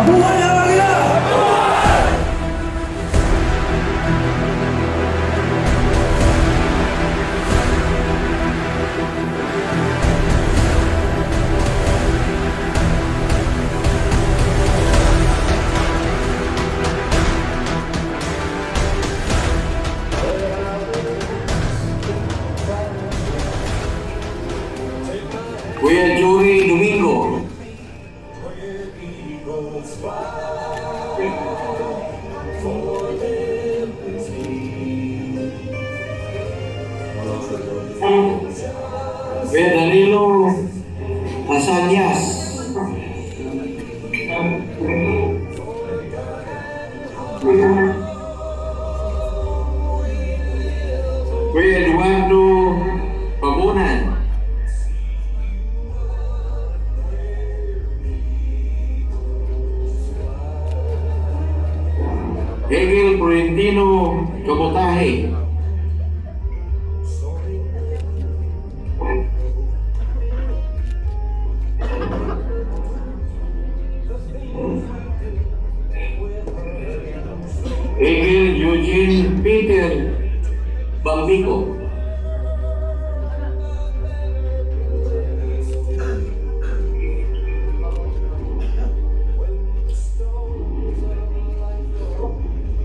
Buhay ang Agila! Kuya Joey Domingo. Kuya Danilo Asanyas. Kuya Eduardo Pamunan. Egil Florentino Cabotaje. Egil Eugene Peter Bambico.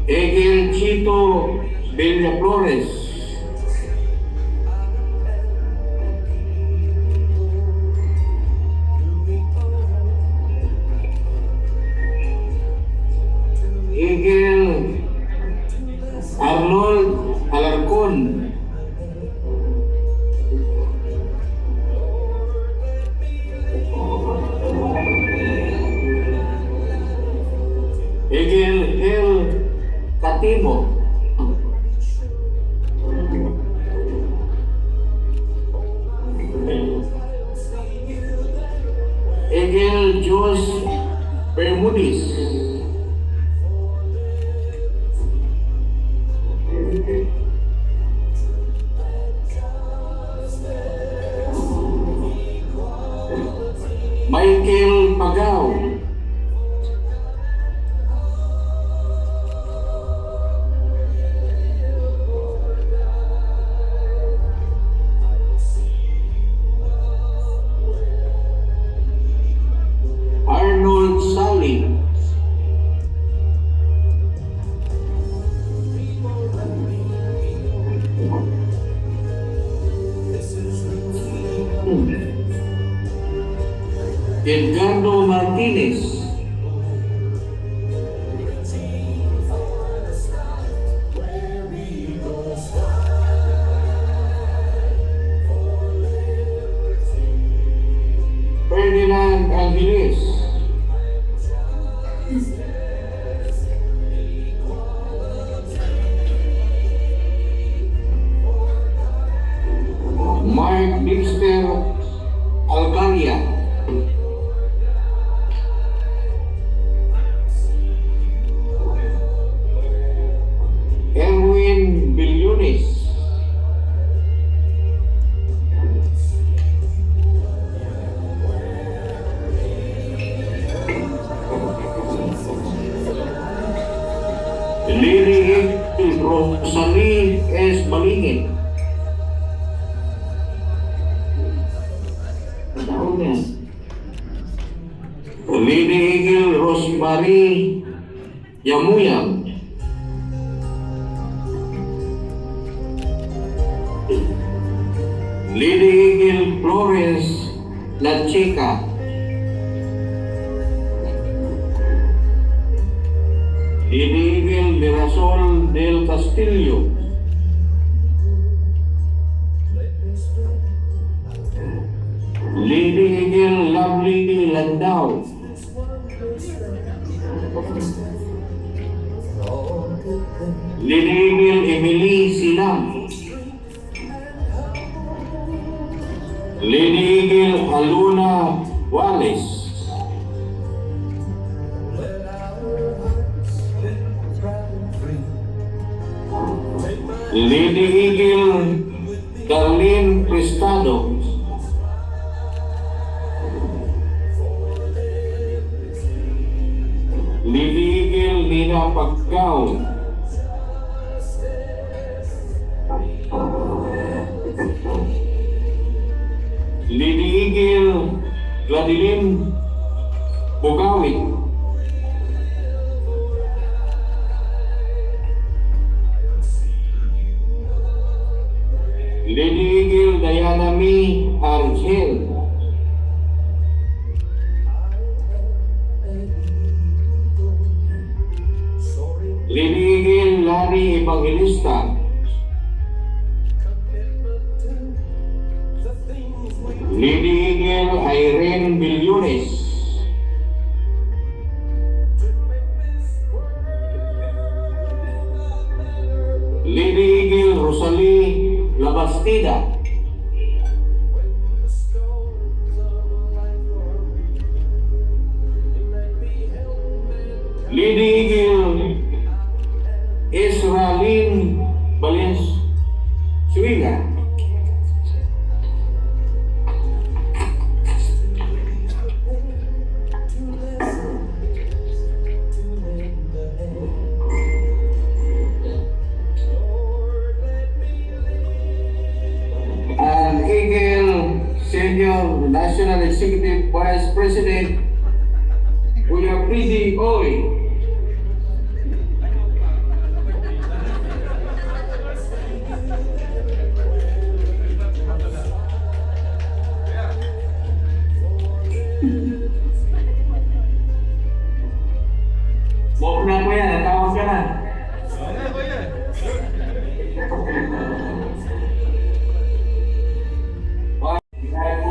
Egil Chito Villaflores. Egil Arnold Alarcon. Egil Hel Katimo. Egil Jos Bermudis. Michael Pagao. Arnold Sally. Edgardo Martinez. Ferdinand Angeles. Mark Dexter Alcaria. Erwin Bilyones. Lily Rosalie S. Balingin. Lily Higil Rosemary Yamuyang. Lily Higil Flores La Chica. Lily Higil Mirasol del Castillo. Lady Higil Lovely Landau. Lady Higil Emily Silam. Lady Higil Aluna Wallace. Lady Higil Darlene Prestado. Camila Pagcao, Liliigil Gladilim Bugawit, Liliigil Diana Mi Argel, Liliigil Larry Evangelista, Liliigil Irene Bilyones, Liliigil Rosalie Labastida, Liliigil Israelin Valenzuela, and Eagle Senior National Executive Vice President Kuya Pridi Oy. Buok na kuya, natawag ka na.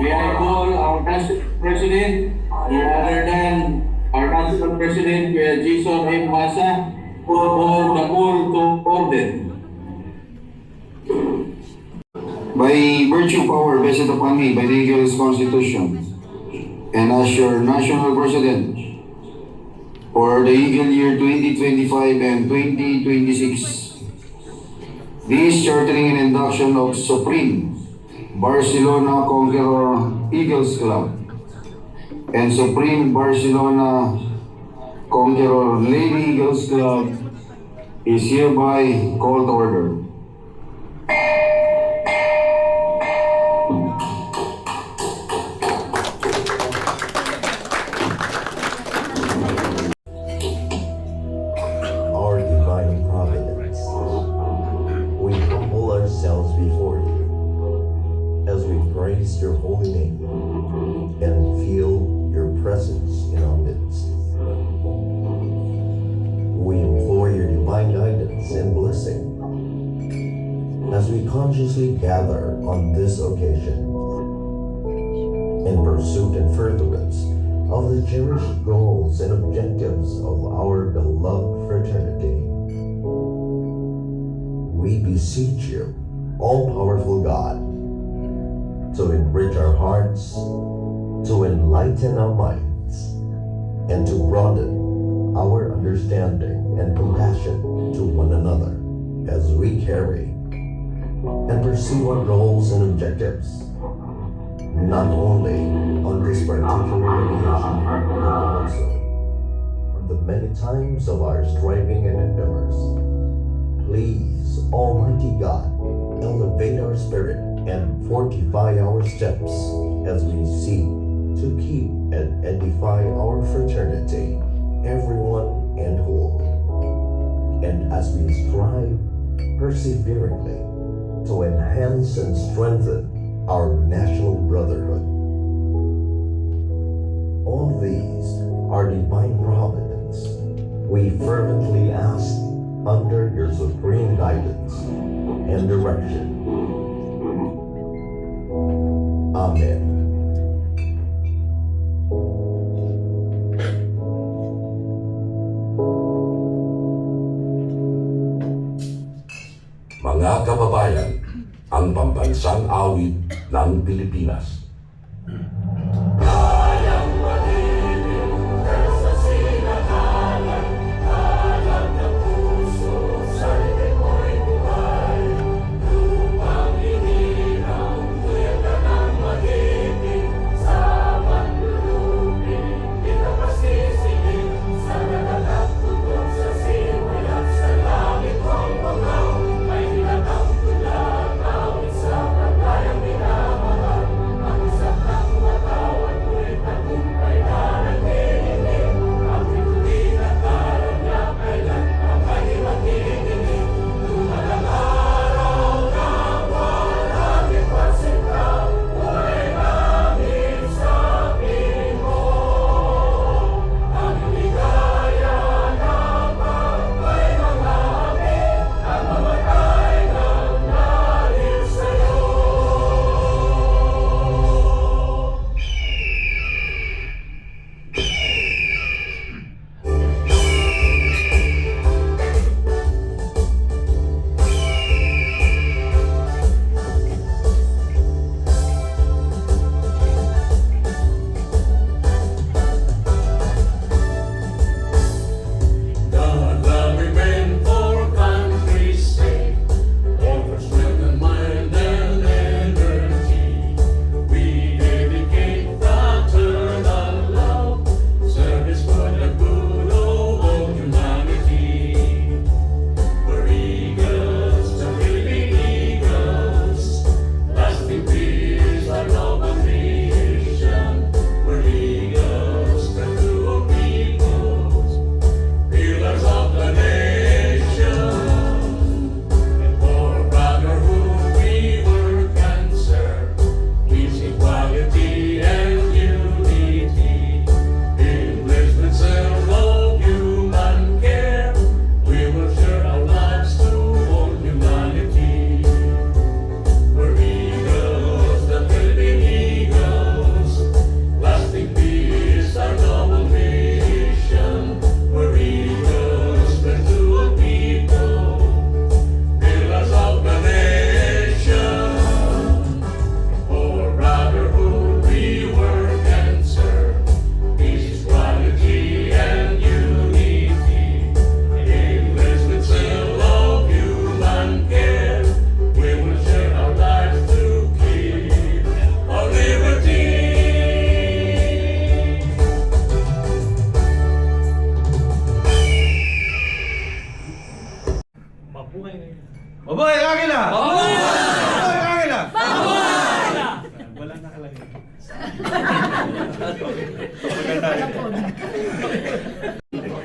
We have all our national president, no other than our national president, Kuya Jason M. Masa, for the call to order. By virtue of power vested upon me by the Eagles Constitution, and as your national president for the Eagle year 2025 and 2026, this chartering and induction of Supreme Barcelona Conqueror Eagles Club and Supreme Barcelona Conqueror Lady Eagles Club is hereby called to order. Our divine providence, we humble ourselves before you as we praise your holy name and feel your presence in our midst. We implore your divine guidance and blessing as we consciously gather on this occasion in pursuit and furtherance of the cherished goals and objectives of our beloved fraternity. We beseech you, all-powerful God, to enrich our hearts, to enlighten our minds, and to broaden our understanding and compassion to one another as we carry and pursue our goals and objectives, not only on this particular occasion, but also on the many times of our striving and endeavors. Please, Almighty God, elevate our spirit and fortify our steps as we seek to keep and edify our fraternity, everyone and whole, and as we strive perseveringly to enhance and strengthen our national brotherhood. All these are divine providence. We fervently ask under your supreme guidance and direction. Amen. Mga kababayan, ang pambansang awit ng Pilipinas. Sa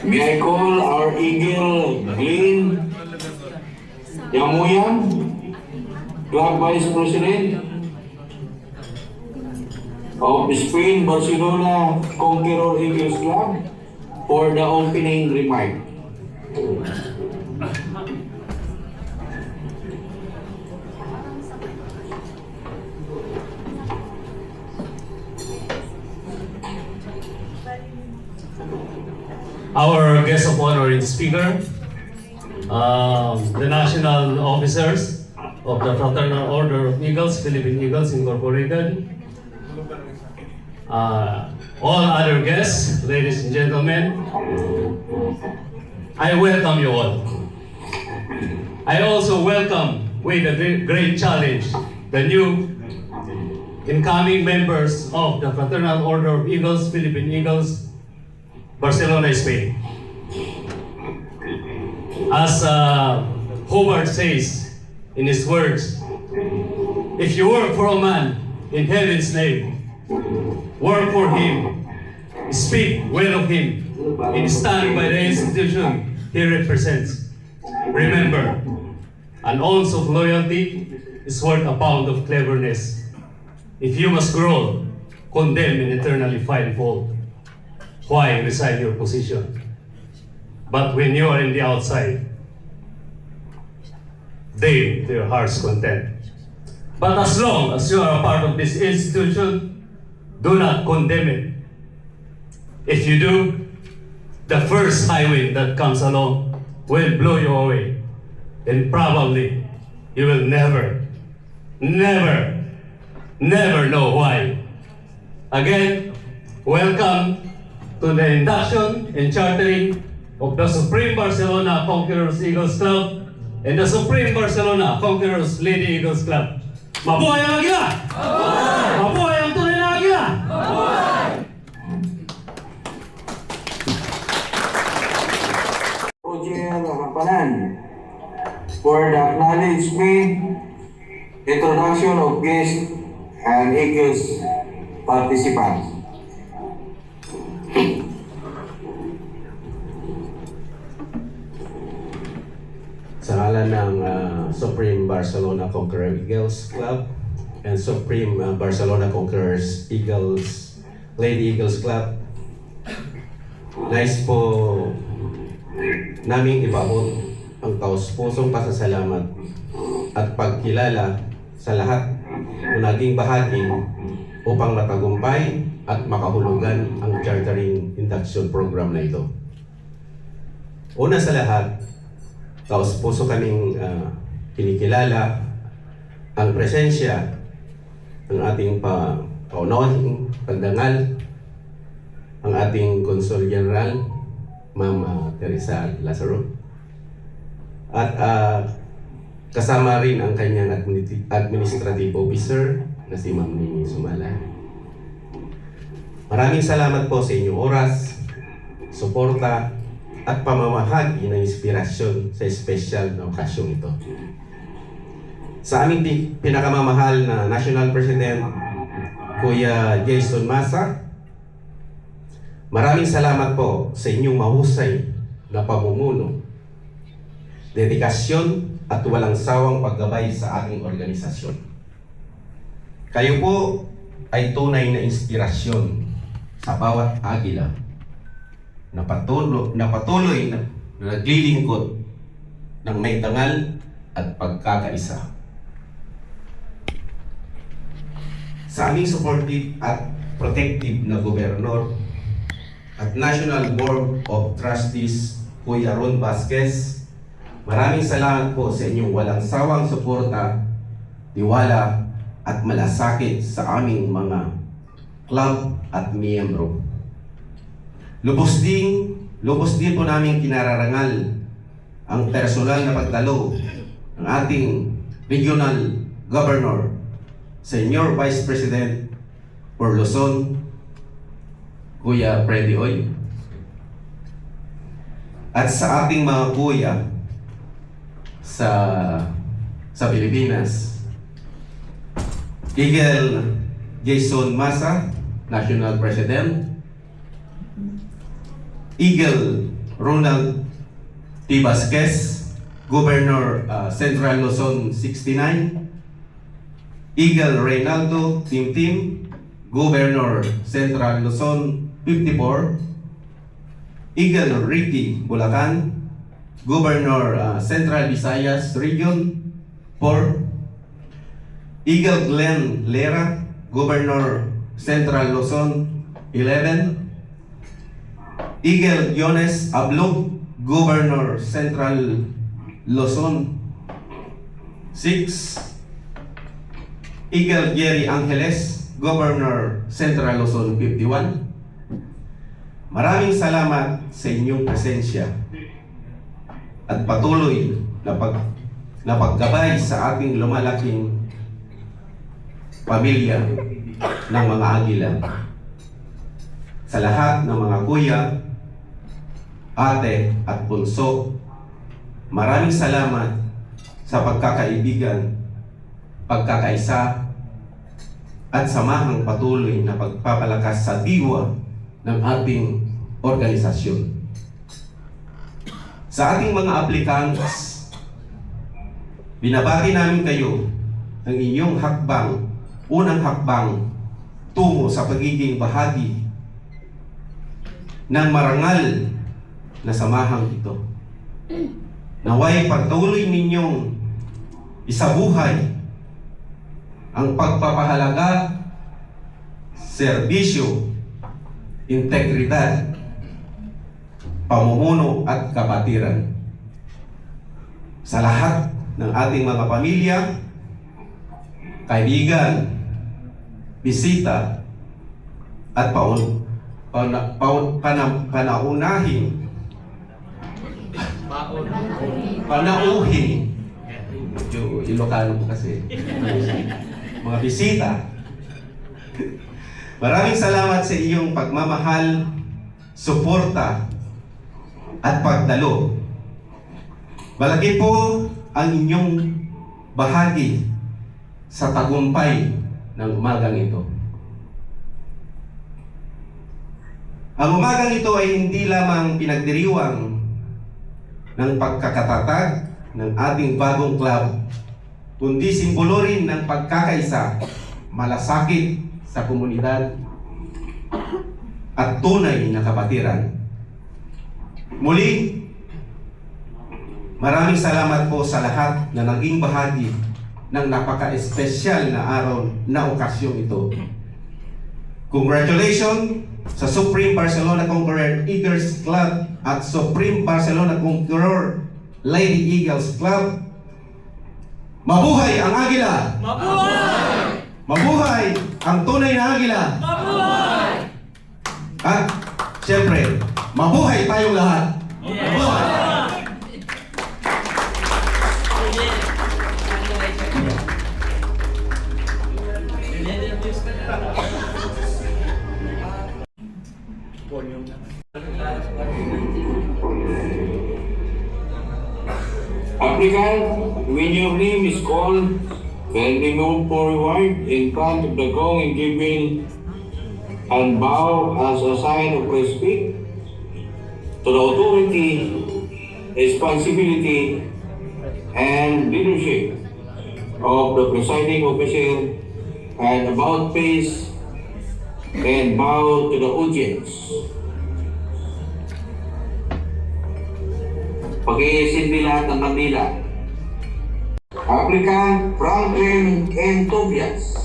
May I call our Eagle Glenn Yamuyan, Club Vice President of Spain Barcelona Conqueror Eagles Club for the opening remark. Our guest of honor and speaker, the national officers of the Fraternal Order of Eagles, Philippine Eagles Incorporated, all other guests, ladies and gentlemen, I welcome you all. I also welcome with a great challenge the new incoming members of the Fraternal Order of Eagles, Philippine Eagles, Barcelona, Spain. As Hobart says in his words, if you work for a man in heaven's name, work for him, speak well of him, and stand by the institution he represents. Remember, an ounce of loyalty is worth a pound of cleverness. If you must grow, condemn and eternally find fault, why resign your position? But when you are in the outside, they to your heart's content. But as long as you are a part of this institution, do not condemn it. If you do, the first highway that comes along will blow you away. And probably you will never know why. Again, welcome to the induction and chartering of the Supreme Barcelona Conquerors Eagles Club and the Supreme Barcelona Conquerors Lady Eagles Club. Mabuhay ang Agila! Mabuhay ang tunay na Agila! Roger Hapanan for the acknowledgement, introduction of guests and Eagles participants. Sa ngalan ng Supreme Barcelona Conqueror Eagles Club and Supreme Barcelona Conquerors Eagles Lady Eagles Club, nais po naming ipaabot ang taus-pusong pasasalamat at pagkilala sa lahat na naging bahagi upang matagumpay at makahulugan ang chartering induction program na ito. Una sa lahat, taus-puso kaming kinikilala ang presensya ng ating paunahing pagdangal, ang ating Consul General, Ma'am Teresa Lazaro, at kasama rin ang kanyang administrative officer na si Ma'am Nini Sumala. Maraming salamat po sa inyong oras, suporta, at pamamahagi ng inspirasyon sa espesyal na okasyong ito. Sa aming pinakamamahal na National President, Kuya Jason Masa, maraming salamat po sa inyong mahusay na pamumuno, dedikasyon at walang sawang paggabay sa aking organisasyon. Kayo po ay tunay na inspirasyon sa bawat Agila na patuloy na naglilingkod ng may tangal at pagkakaisa. Sa aming supportive at protective na gobernador at National Board of Trustees, Kuya Ron Vasquez, maraming salamat po sa inyong walang sawang suporta, tiwala at malasakit sa aming mga club at miyembro. Lubos din po namin kinararangal ang personal na pagdalo ng ating Regional Governor, Senior Vice President for Luzon, Kuya Freddy Oy, at sa ating mga kuya sa Pilipinas, Eagle Jason Masa, National President, Eagle Ronald T. Vasquez, Governor Central Luzon 69. Eagle Reynaldo Tim, Governor Central Luzon 54. Eagle Ricky Bulacan, Governor Central Visayas Region 4. Eagle Glenn Lera, Governor Central Luzon 11. Eagle Yones Ablog, Governor Central Luzon 6. Eagle Jerry Angeles, Governor Central Luzon 51. Maraming salamat sa inyong presensya at patuloy na paggabay sa ating lumalaking pamilya ng mga Agila. Sa lahat ng mga kuya, ate at bunso, maraming salamat sa pagkakaibigan, pagkakaisa at samahang patuloy na pagpapalakas sa diwa ng ating organisasyon. Sa ating mga applicants, binabati namin kayo ng inyong unang hakbang tungo sa pagiging bahagi ng marangal na samahang ito. Naway patuloy ninyong isabuhay ang pagpapahalaga, serbisyo, integridad, pamumuno at kapatiran sa lahat ng ating mga pamilya, kaibigan, bisita at panauhin medyo Ilocano po kasi mga bisita. Maraming salamat sa iyong pagmamahal, suporta at pagdalo. Malaki po ang inyong bahagi sa tagumpay ng umagang ito. Ang umagang ito ay hindi lamang pinagdiriwang ng pagkakatatag ng ating bagong club, kundi simbolo rin ng pagkakaisa, malasakit sa komunidad at tunay na kapatiran. Muli, maraming salamat po sa lahat na naging bahagi ng napaka-espesyal na araw na okasyong ito. Congratulations sa Supreme Barcelona Conqueror Eagles Club at Supreme Barcelona Conqueror Lady Eagles Club. Mabuhay ang Agila! Mabuhay! Mabuhay ang tunay na Agila! Mabuhay! At siyempre, mabuhay tayong lahat! Mabuhay! Applicant, when your name is called, kindly move forward in front of the gong and give in and bow as a sign of respect to the authority, responsibility, and leadership of the presiding officer, and about face and bow to the audience. Pag-iisindi lahat ng kandila. Applicant Franklin N. Tobias.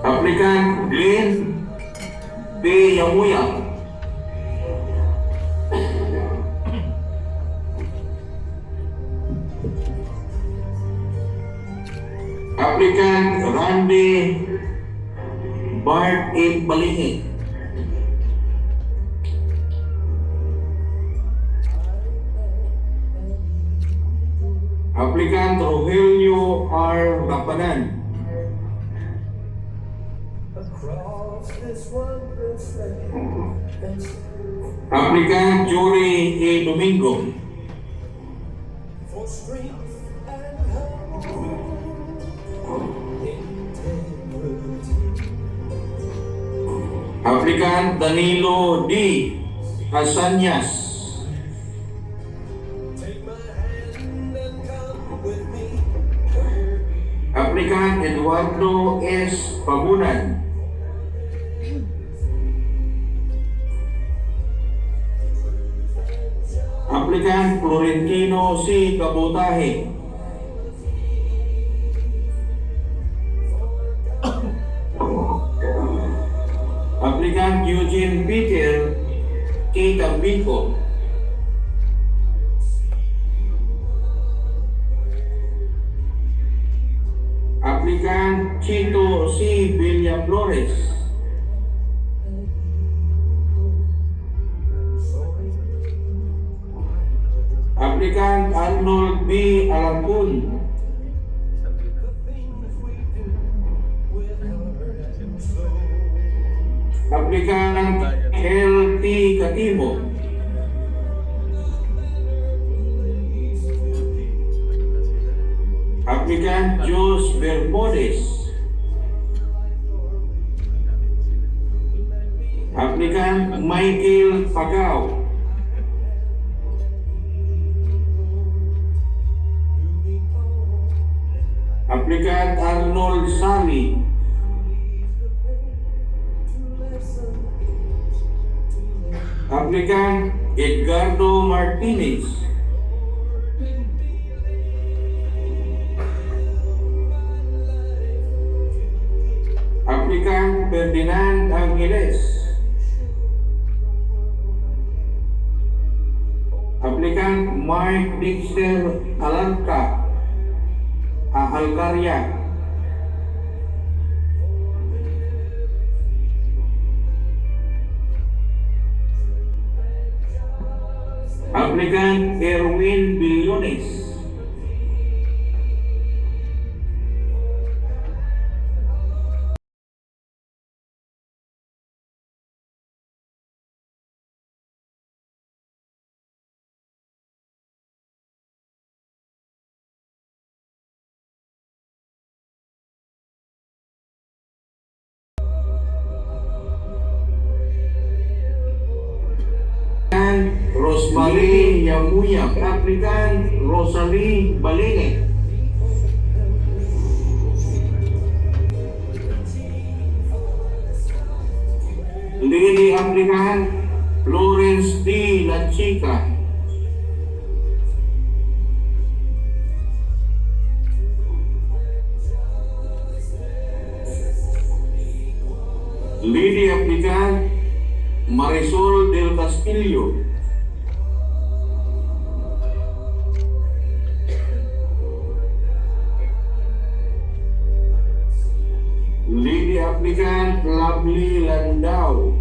Applicant Glenn B. Yamuyang. Applicant Randy Bart A. Balingi. Applicant Rogelio R. Lapanan. Applicant Jory A. Domingo. Applicant Danilo D. Hasanyas. Applicant Eduardo S. Pabunan. Applicant Florentino C. Kabutahe. Applicant Eugene Peter K. Tambico. Applicant Chito C. Villa Flores. Applicant Arnold B. Alacun. Applicant L.T. Katimo. Applicant Jos Bermudez. Applicant Michael Pagao. Applicant Arnold Sami. Applicant Edgardo Martinez. Applicant Ferdinand Angeles. Applicant Mike Dexter Alcaria. Applicant Erwin Billones. Rosemary Yamuya. Applicant Rosalie Balene. Lady Applicant Florence D. La Chica. Lady Applicant Marisol del Castillo. Lady Applicant Lovely Landau.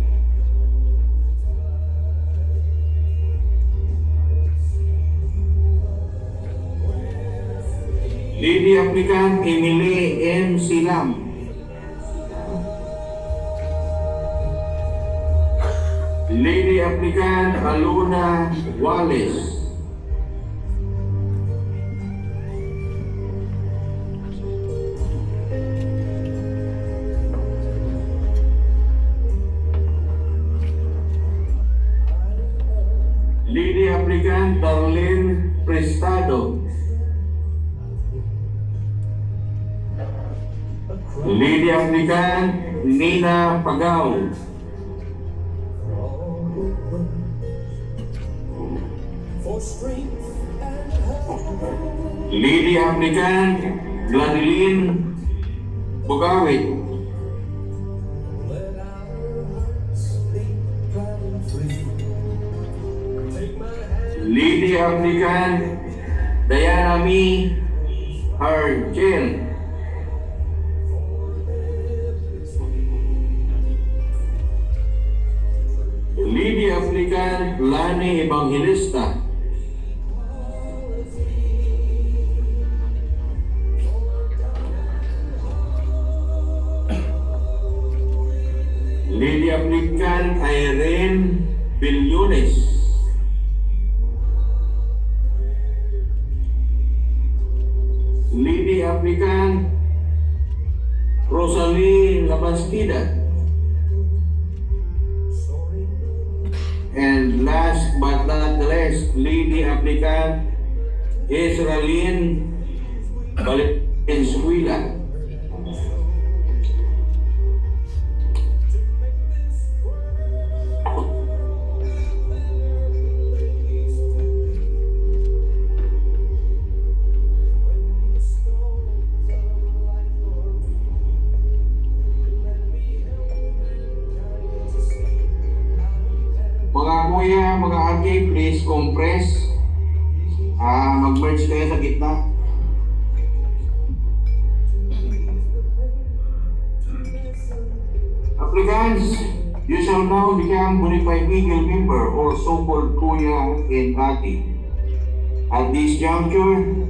Lady Applicant Emily M. Silam. Lady Applicant Aluna Wallace. Lady Applicant Darlene Prestado. Lady Applicant Nina Pagao. Lady Applicant Gladeline Bugawit. Lady Applicant Diana Mi Hargel. Lady Applicant Lani Evangelista. Lady Applicant Irene Billones. Briones, lady applicant Rosalie Labastida, and last but not the least, lady applicant Israeline Valenzuela. Mga kuya, mga ate, please compress. Mag-merge kayo sa gitna. Applicants, you shall now become Bonified Eagle member or so-called kuya and ate. At this juncture,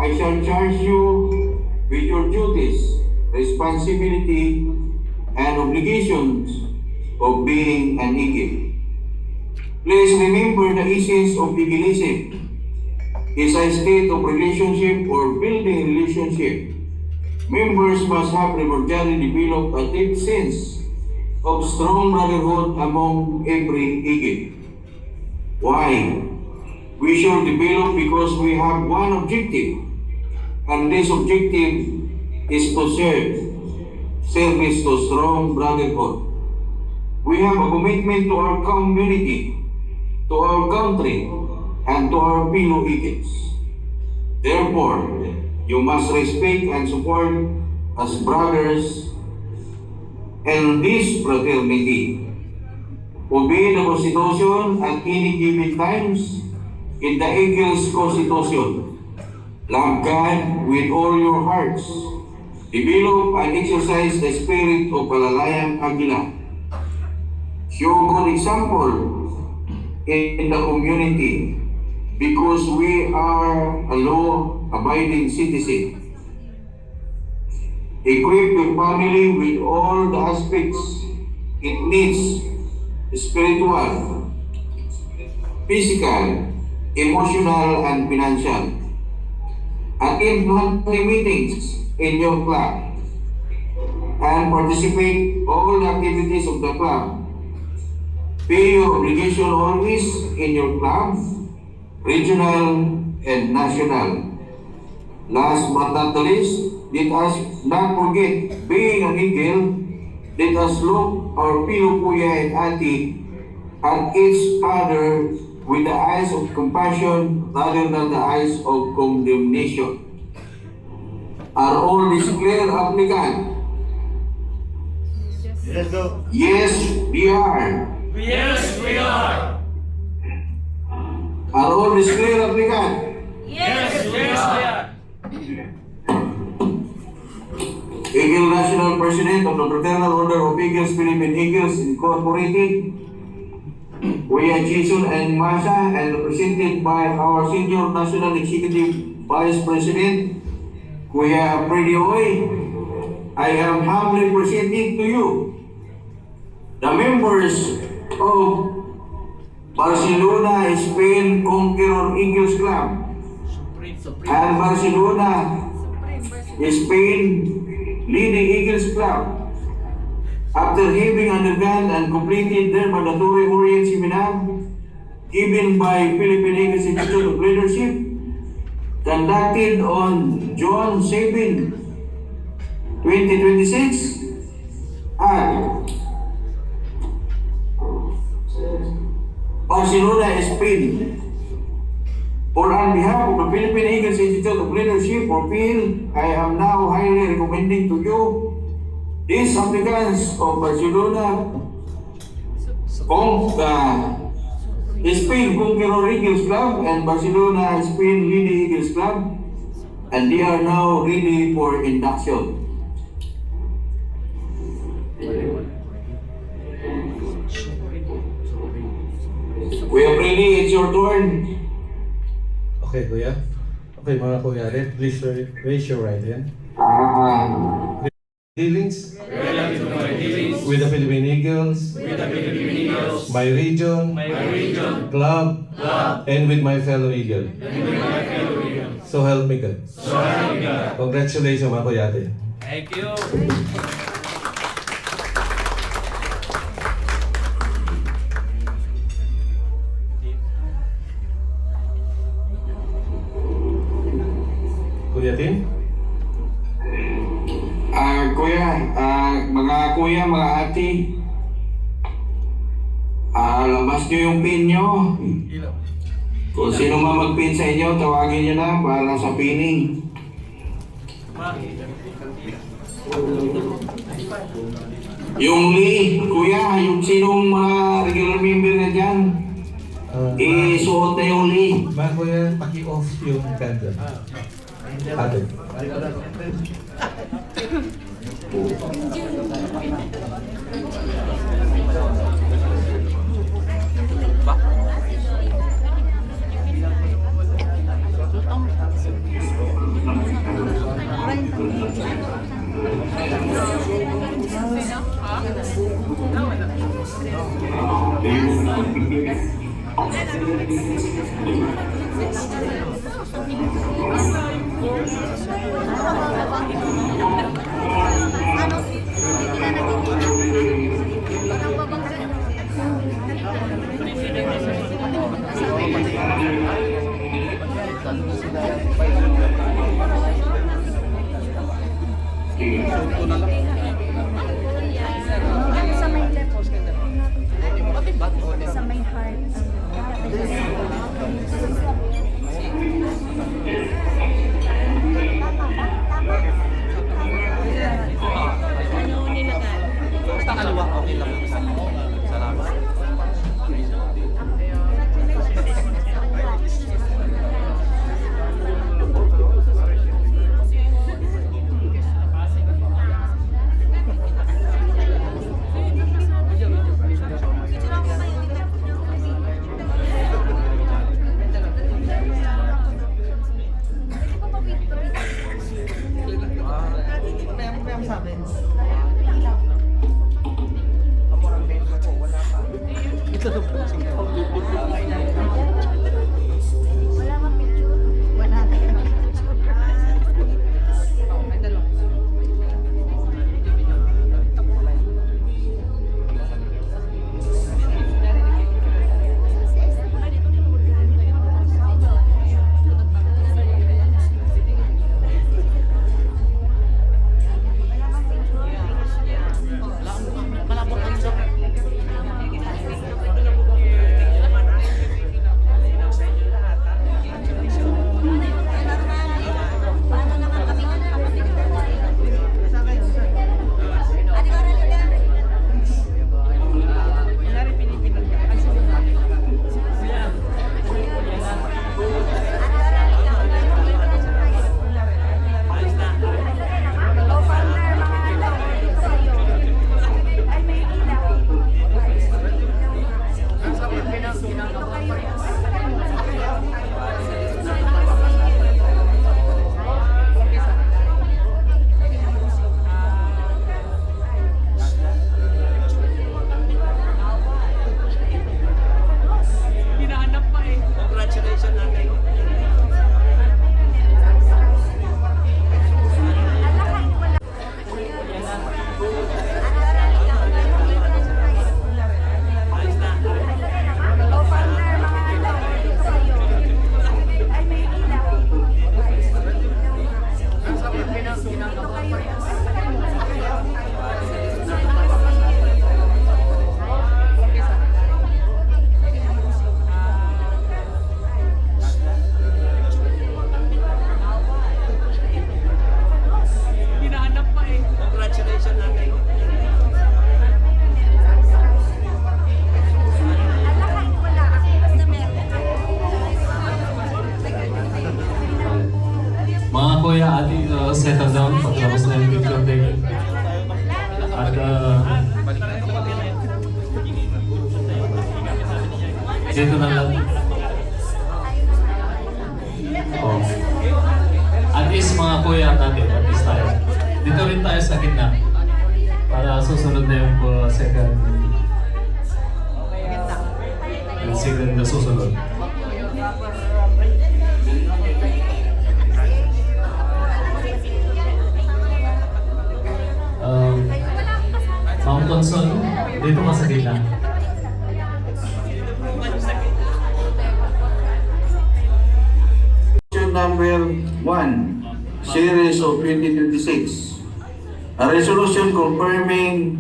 I shall charge you with your duties, responsibility, and obligations of being an eagle. Please remember the essence of eagleism is a state of relationship or building relationship. Members must have primordially developed a deep sense of strong brotherhood among every eagle. Why? We should develop because we have one objective, and this objective is to serve, service to strong brotherhood. We have a commitment to our community, to our country, and to our fellow eagles. Therefore, you must respect and support as brothers in this fraternity. Obey the Constitution at any given times in the Eagles Constitution. Love God with all your hearts. Develop and exercise the spirit of Palalayang Agila. Show good example in the community because we are a law-abiding citizen. Equip your family with all the aspects it needs: spiritual, physical, emotional, and financial. Attend monthly meetings in your club and participate all the activities of the club. Pay your obligation always in your club, regional and national. Last but not the least, let us not forget, being an eagle, let us look our fellow kuya and ate at each other with the eyes of compassion rather than the eyes of condemnation. Are all these clear, applicant? Yes, we are. Yes, we are. Are all these clear, applicant? Yes, we are. Eagle National President of the Fraternal Order of Eagles, Philippine Eagles Incorporated, Kuya Jason and Masha, and represented by our Senior National Executive Vice President, Kuya Freddy Oy, I am humbly presenting to you the members of Barcelona Spain Conqueror Eagles Club and Barcelona Spain Leading Eagles Club. After having undergone and completed their mandatory Orient seminar given by Philippine Eagles Institute of Leadership, conducted on June 7, 2026 at Barcelona, Spain. For on behalf of the Philippine Eagles Institute of Leadership, or PIL, I am now highly recommending to you these applicants of Barcelona, Spain Conqueror Eagles Club and Barcelona Spain Leading Eagles Club, and they are now ready for induction. We are ready, it's your turn. Okay, Kuya. Okay, mga Kuya, please raise your right hand. Dealings with the Philippine Eagles, my region, club, and with my fellow Eagle. So help me God. Congratulations mga kuyate. Thank you. Kuya Tim? Kuya, mga ate, labas nyo yung pin nyo. Kung sino man mag-pin sa inyo, tawagin nyo na para sa pinning. Yung Lee, kuya, yung sinong mga regular member na dyan, isuot na yung Lee. Mga kuya, paki-off yung candle. Ate. Sa may left. Sa may heart. Basta kaliwa, okay lang. Salamat. Wala kang picture. Wala kang kuya, ating settle down pagkatapos na yung picture taking. At dito na lang. Oh. At least mga kuya natin, at least tayo. Dito rin tayo sa gitna. Para susunod na yung second na susunod. Mount Conson, dito ka sa gitna. Resolution number 1, series of 2026. A resolution conferring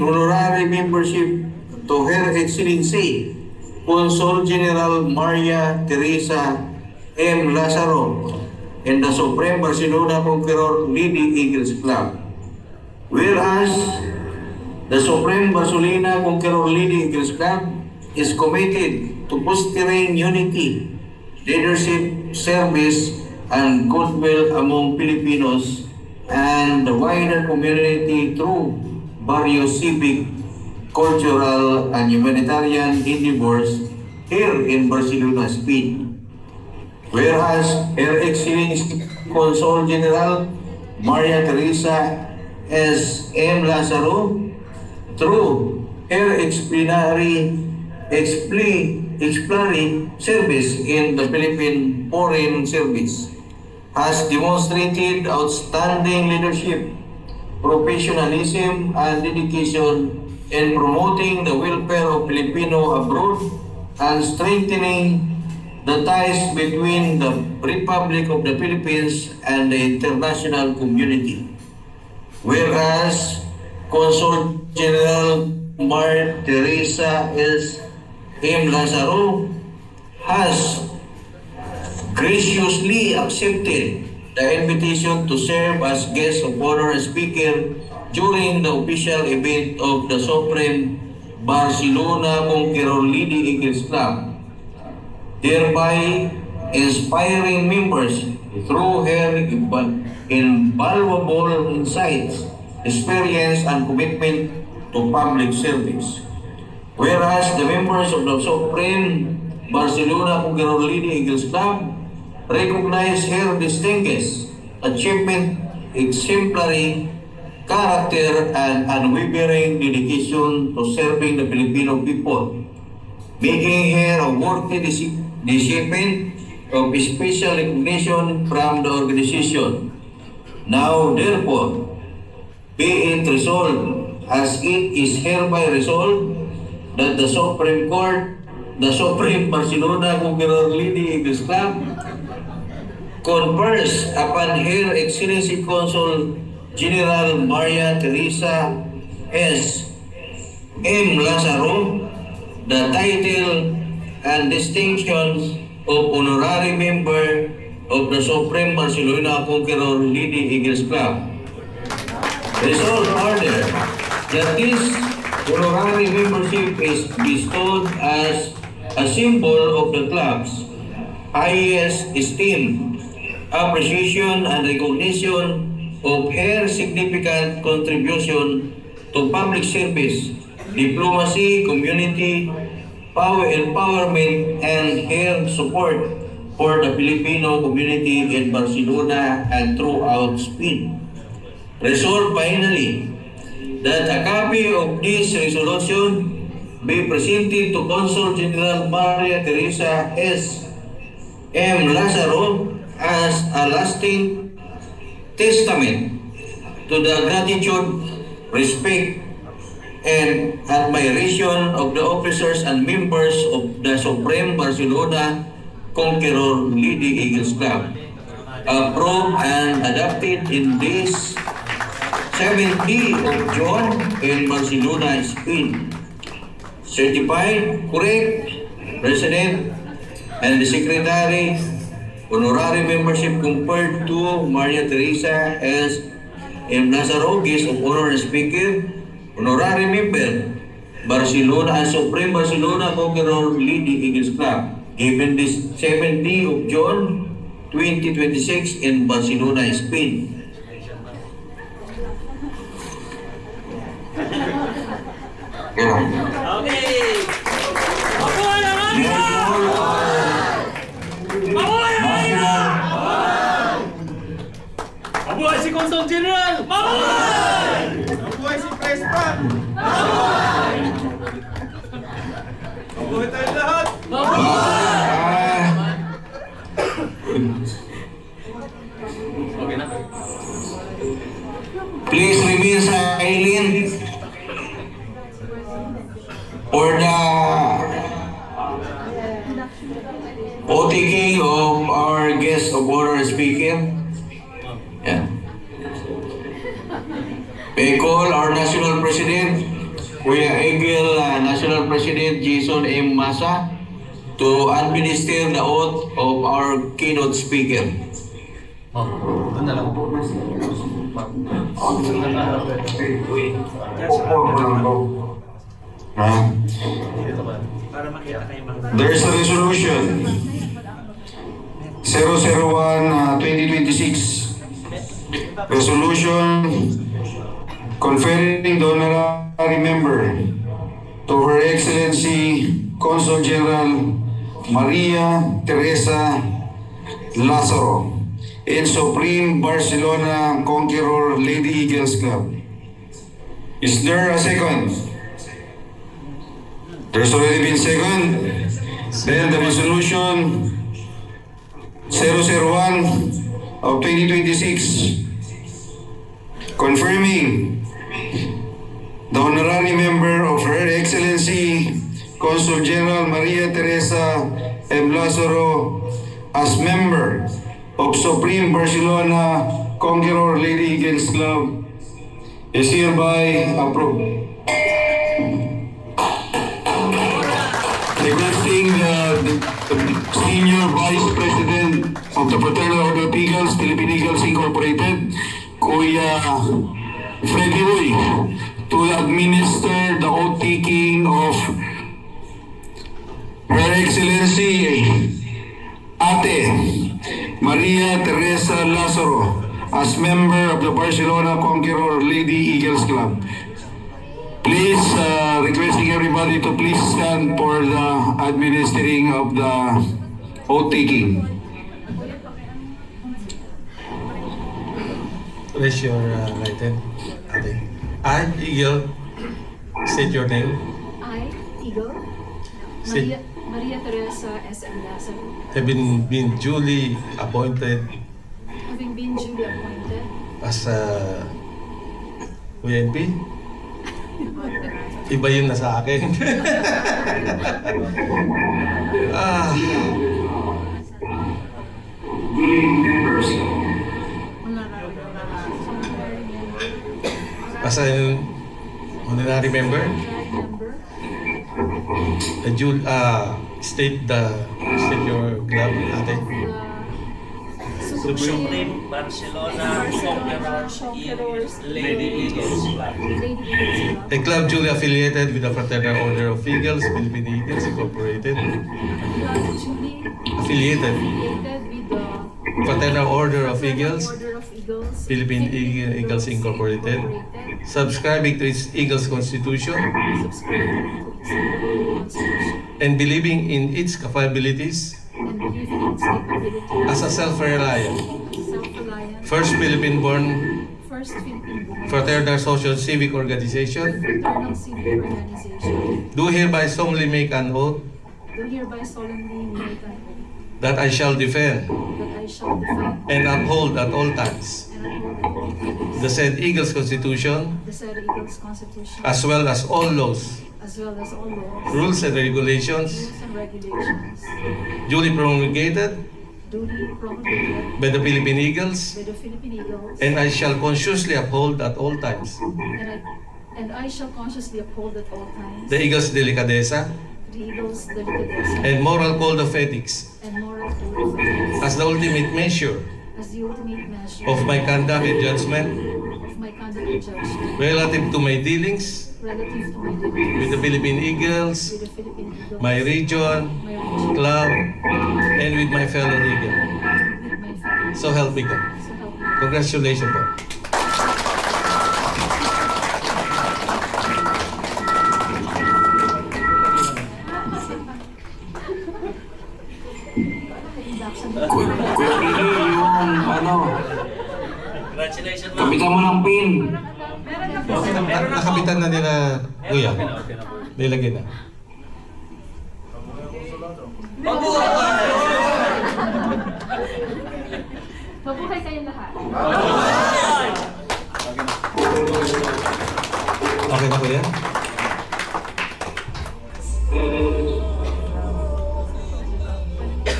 honorary membership to Her Excellency Consul General Maria Teresa M. Lazaro in the Supreme Barcelona Conqueror Lady Eagles Club. Whereas the Supreme Barcelona Conqueror Lady Eagles Club is committed to fostering unity, leadership, service, and goodwill among Filipinos and the wider community through various civic, cultural, and humanitarian endeavors here in Barcelona, Spain. Whereas Her Excellency Consul General Maria Teresa S. M. Lazaro, through her exemplary service in the Philippine Foreign Service, has demonstrated outstanding leadership, professionalism, and dedication in promoting the welfare of Filipino abroad and strengthening the ties between the Republic of the Philippines and the international community. Whereas Consul General Maria Teresa S. M. Lazaro has graciously accepted the invitation to serve as guest of honor and speaker during the official event of the Supreme Barcelona Conqueror Lady Eagles Club, thereby inspiring members through her invaluable insights, experience, and commitment to public service. Whereas the members of the Supreme Barcelona Conqueror Lady Eagles Club recognize her distinguished achievement, exemplary character, and unwavering dedication to serving the Filipino people, making her a worthy recipient of special recognition from the organization. Now, therefore, be it resolved, as it is hereby resolved, that the Supreme Court, the Supreme Barcelona Conqueror Lady Eagles Club, confers upon Her Excellency Consul General Maria Teresa S. M. Lazaro the title and distinctions of honorary member of the Supreme Barcelona Conqueror Lady Eagles Club. Resolved further that this honorary membership is bestowed as a symbol of the club's highest esteem, appreciation, and recognition of her significant contribution to public service, diplomacy, community, power empowerment, and her support for the Filipino community in Barcelona and throughout Spain. Resolved finally, that a copy of this resolution be presented to Consul General Maria Teresa S. M. Lazaro as a lasting testament to the gratitude, respect, and admiration of the officers and members of the Supreme Barcelona Conqueror Lady Eagles Club, approved and adopted in this 7th of June in Barcelona, Spain. Certified, correct, President and the Secretary, honorary membership conferred to Maria Teresa S. M. Lazaro, guest of honor and speaker, honorary member, Barcelona and Supreme Barcelona Conqueror Lady Eagles Club, given this 7th of June 2026 in Barcelona, Spain. Okay. Mabuhay ang Agila! Mabuhay ang Agila! Mabuhay si Consul General! Mabuhay! Okay na. Please remain silent for the OTK of our guest of honor speaker. Yeah. We call our National President, Kuya Eagle National President Jason M. Masa, to administer the oath of our keynote speaker. Doon na lang. There's a resolution 001-2026. Resolution conferring the honorary member to Her Excellency Consul General Maria Teresa Lazaro in Supreme Barcelona Conqueror Lady Eagles Club. Is there a second? There's already been second. Then the resolution 001 of 2026 confirming the honorary member of Her Excellency Consul General Maria Teresa M. Lazaro as member of Supreme Barcelona Conqueror Lady Eagles Club is hereby approved. Requesting the Senior Vice President of the Fraternal Order of Eagles, Philippine Eagles Incorporated, Kuya Freddy Uy, to administer the oath taking of Her Excellency Ate Maria Teresa Lazaro as member of the Barcelona Conqueror Lady Eagles Club. Please, requesting everybody to please stand for the administering of the oath taking. Raise your right hand. Okay. I, Eagle, state your name. I, Eagle, Maria Teresa S.M. Lazaro, Having been duly appointed having been duly appointed as a UNP. Iba yun na sa akin. As an honorary member, state your club, ate. Supreme Barcelona Conquerors Lady Eagles Club. Lady Eagles Club. A club duly affiliated with the Fraternal Order of Eagles, Philippine Eagles Incorporated. Club duly Affiliated affiliated with the Fraternal Order of Eagles, Order of Eagles, Philippine Eagles Incorporated. Subscribing to its Eagles Constitution subscribing to its Constitution, and believing in its capabilities and believing in its capability as a self-reliant, self-reliant, first Philippine-born first Philippine fraternal social civic organization, fraternal civic organization, do hereby solemnly make an oath do hereby solemnly make an oath that I shall defend that I shall defend and uphold at all times and uphold at all times the said Eagles Constitution, the said Eagles Constitution, as well as all laws, as well as all laws, rules and regulations rules and regulations duly promulgated duly promulgated by the Philippine Eagles, by the Philippine Eagles, and I shall consciously uphold at all times and I shall consciously uphold at all times the Eagles Delicadeza the Eagles' delicadeza and moral code of ethics and moral code of ethics as the ultimate measure as the ultimate measure of my conduct and judgment of my conduct and judgment relative to my dealings relative to my duties with the Philippine Eagles, with the Philippine Eagles, my region, my region, club, and with my fellow Eagle. with my family. So help me God. So help me. Congratulations po. Kuya Pili, yung Congratulations, ma'am. kapitan mo ng pin. Nakabitan na nila, kuya. Okay na po. Nilagyan na. Mabuhay kayong lahat. Okay na kuya?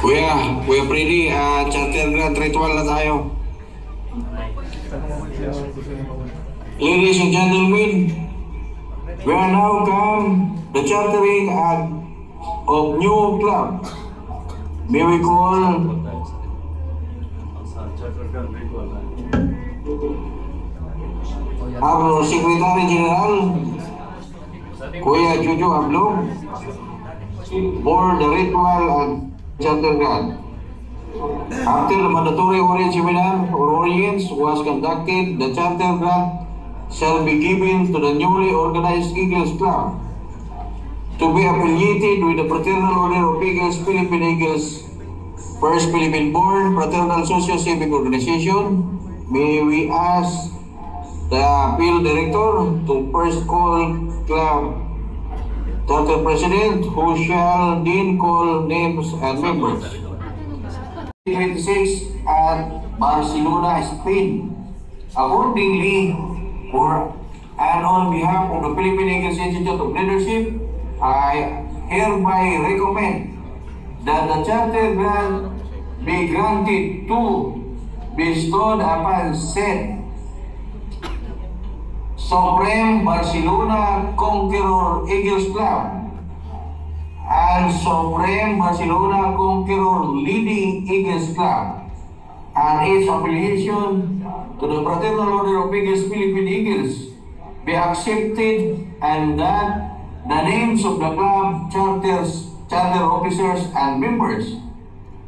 Kuya Freddy, charter grant ritual na tayo. Ladies and gentlemen, we are now come the chartering of new club. May we call our Secretary General, Kuya Jojo Ablong, for the ritual and charter grant. After the mandatory orient seminar or audience was conducted, the charter grant shall be given to the newly organized Eagles Club to be affiliated with the Fraternal Order of Eagles, Philippine Eagles, First Philippine Born Fraternal Socio-Civic Organization. May we ask the field director to first call club charter president, who shall then call names and members. 26 at Barcelona, Spain. Accordingly, for and on behalf of the Philippine Eagles Institute of Leadership, I hereby recommend that the charter grant be granted to bestowed upon said Supreme Barcelona Conqueror Eagles Club and Supreme Barcelona Conqueror Leading Eagles Club and its affiliation to the Fraternal Order of Eagles, Philippine Eagles be accepted, and that the names of the club charter officers and members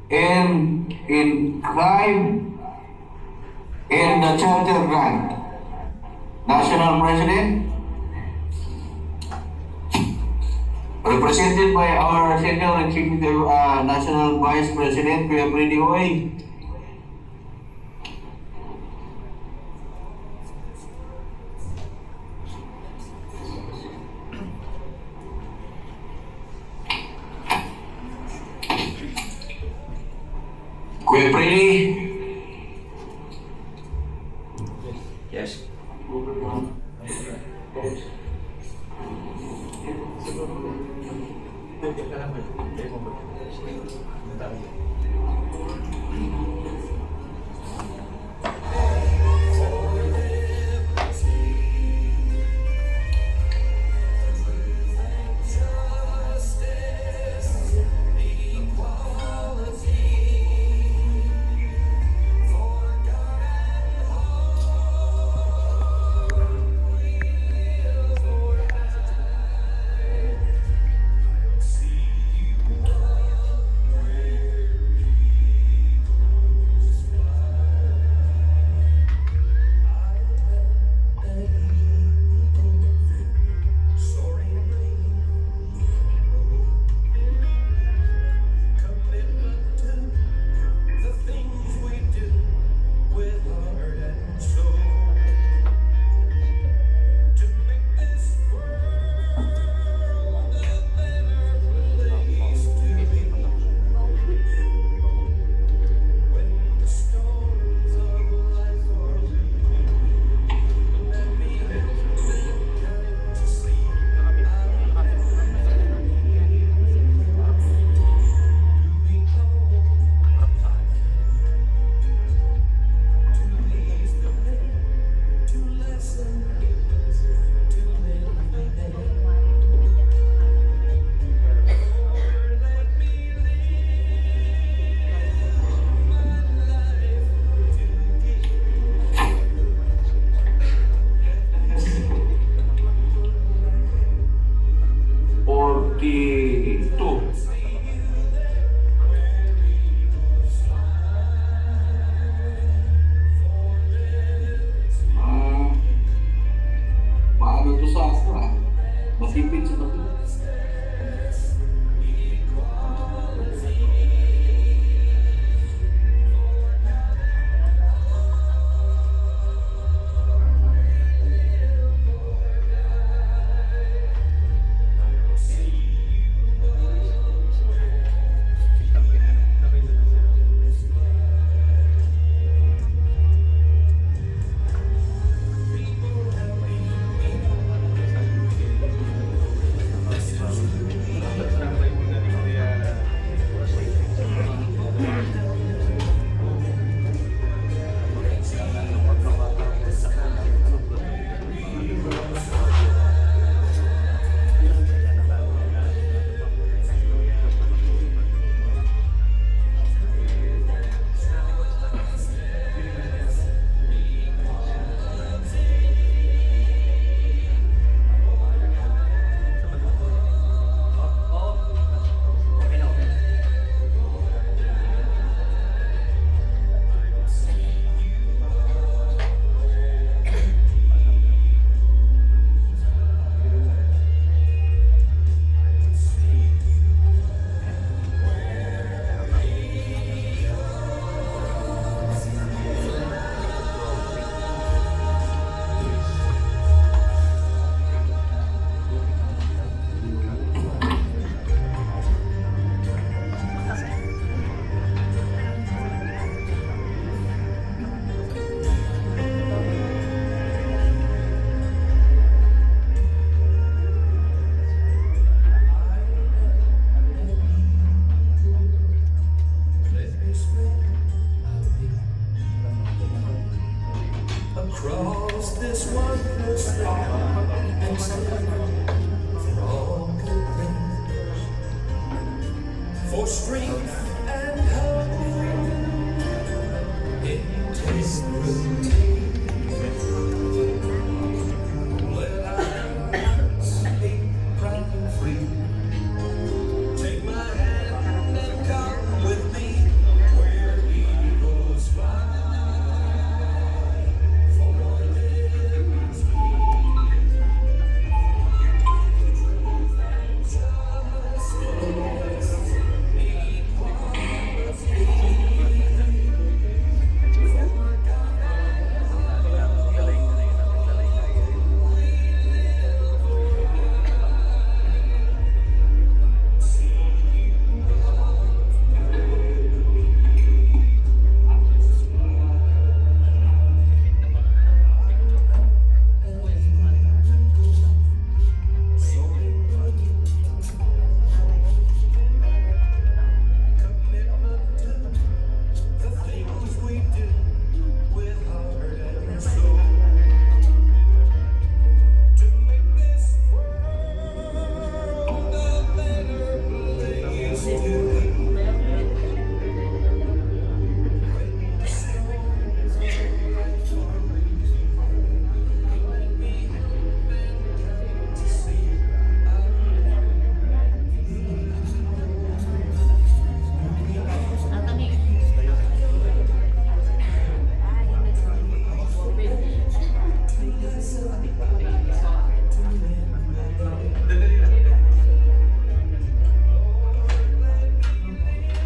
inscribed in the charter grant. National President, represented by our Senior Executive National Vice President, Kuya Freddy Hoy. Kuya Freddy. Yes.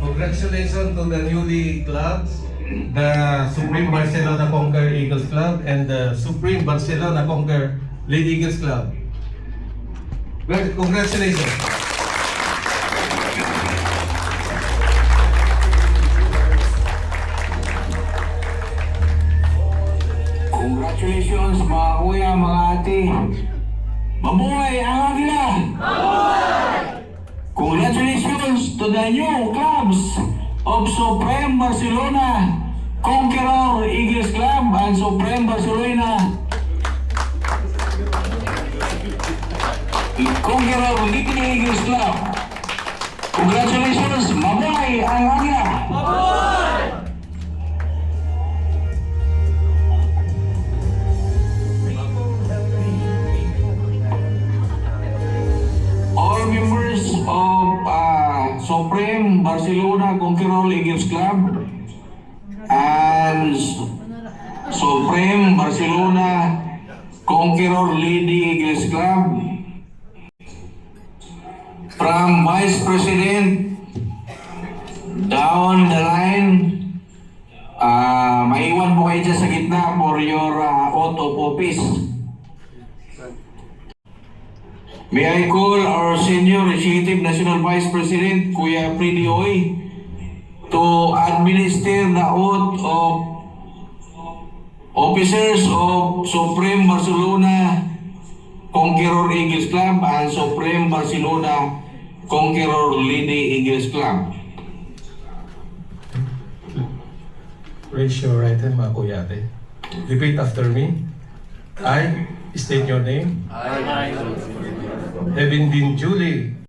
Congratulations to the newly clubs, the Supreme Barcelona Conquer Eagles Club and the Supreme Barcelona Conquer Lady Eagles Club. Well, congratulations. Congratulations mga kuya, mga ate. Mabuhay ang Agila! Congratulations to the new clubs of Supreme Barcelona, Conqueror Eagles Club and Supreme Barcelona Conqueror Lady Eagles Club. Congratulations, mabuhay ang Agila! All members of Supreme Barcelona Conqueror Eagles Club and Supreme Barcelona Conqueror Lady Eagles Club, from Vice President down the line, maiwan po kayo dyan sa gitna for your oath of office. May I call our Senior Executive National Vice President, Kuya Freddy Oy, to administer the oath of officers of Supreme Barcelona Conqueror Eagles Club and Supreme Barcelona Conqueror Lady Eagles Club. Raise your right hand, mga kuyate. Repeat after me. I state your name. Having been duly